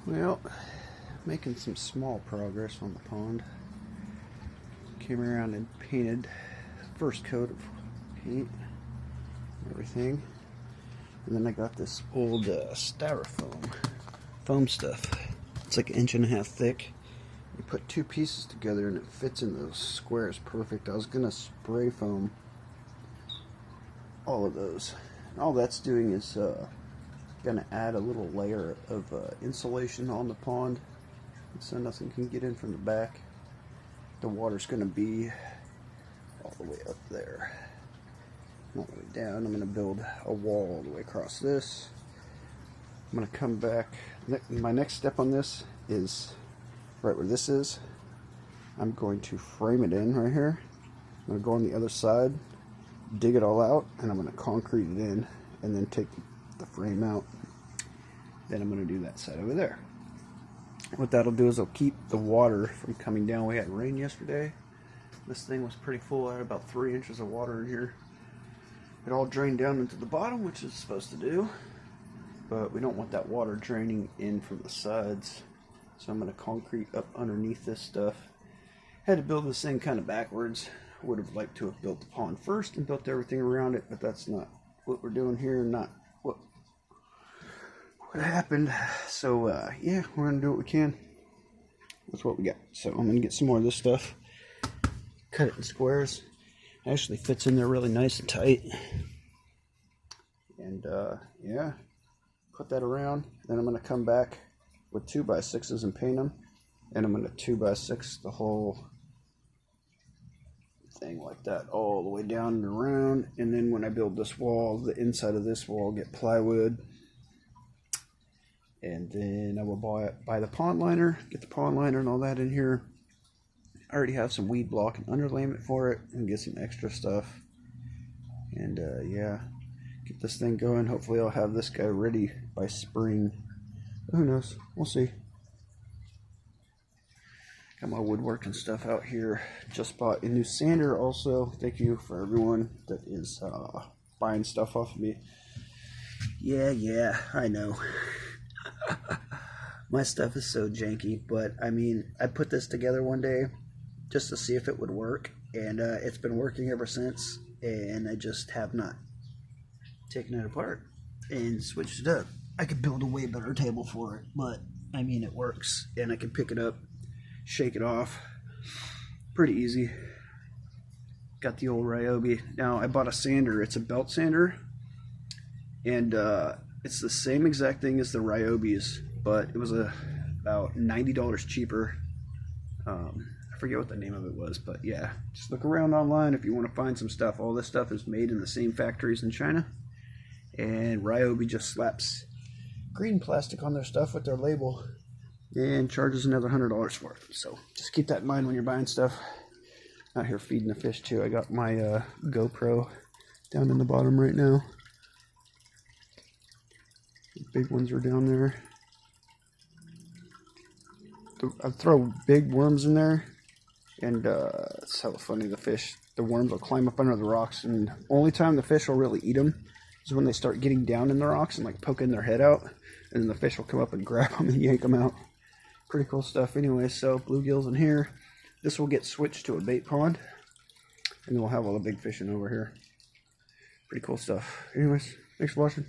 Well, making some small progress on the pond. Came around and painted the first coat of paint and everything. And then I got this old styrofoam foam stuff. It's like 1.5 inches thick. You put two pieces together and it fits in those squares perfect. I was gonna spray foam all of those. And all that's doing is gonna add a little layer of insulation on the pond so nothing can get in from the back. The water's gonna be all the way up there, not the way down. I'm gonna build a wall all the way across this. I'm gonna come back. My next step on this is right where this is. I'm going to frame it in right here. I'm gonna go on the other side, dig it all out, and I'm gonna concrete it in and then take the frame out. Then I'm going to do that side over there. What that'll do is it'll keep the water from coming down. We had rain yesterday. This thing was pretty full. I had about 3 inches of water in here. It all drained down into the bottom, which it's supposed to do, but we don't want that water draining in from the sides. So I'm going to concrete up underneath this stuff. Had to build this thing kind of backwards. Would have liked to have built the pond first and built everything around it, but that's not what we're doing here, not what happened. So yeah, we're gonna do what we can with what we got. So I'm gonna get some more of this stuff, cut it in squares. It actually fits in there really nice and tight, and yeah, put that around. Then I'm gonna come back with 2x6s and paint them, and I'm gonna 2x6 the whole thing like that all the way down and around. And then when I build this wall, the inside of this wall, get plywood, and then I will buy the pond liner, get the pond liner and all that in here. I already have some weed block and underlayment for it, and get some extra stuff. And yeah, get this thing going. Hopefully I'll have this guy ready by spring. But who knows? We'll see. Got my woodworking stuff out here. Just bought a new sander also. Thank you for everyone that is buying stuff off of me. Yeah, I know. My stuff is so janky, but I mean, I put this together one day just to see if it would work, and it's been working ever since, and I just have not taken it apart and switched it up. I could build a way better table for it, but I mean, it works, and I can pick it up, shake it off, pretty easy. Got the old Ryobi. Now I bought a sander. It's a belt sander, and it's the same exact thing as the Ryobi's, but it was about $90 cheaper. I forget what the name of it was, but yeah, just look around online if you want to find some stuff. All this stuff is made in the same factories in China, and Ryobi just slaps green plastic on their stuff with their label and charges another $100 for it. So just keep that in mind when you're buying stuff. Out here feeding the fish too. I got my GoPro down in the bottom right now. The big ones are down there. I throw big worms in there, and it's hella funny. The worms will climb up under the rocks, and only time the fish will really eat them is when they start getting down in the rocks and like poking their head out, and then the fish will come up and grab them and yank them out. Pretty cool stuff. Anyway, so bluegills in here. This will get switched to a bait pond, and then we'll have all the big fish in over here. Pretty cool stuff. Anyways, thanks for watching.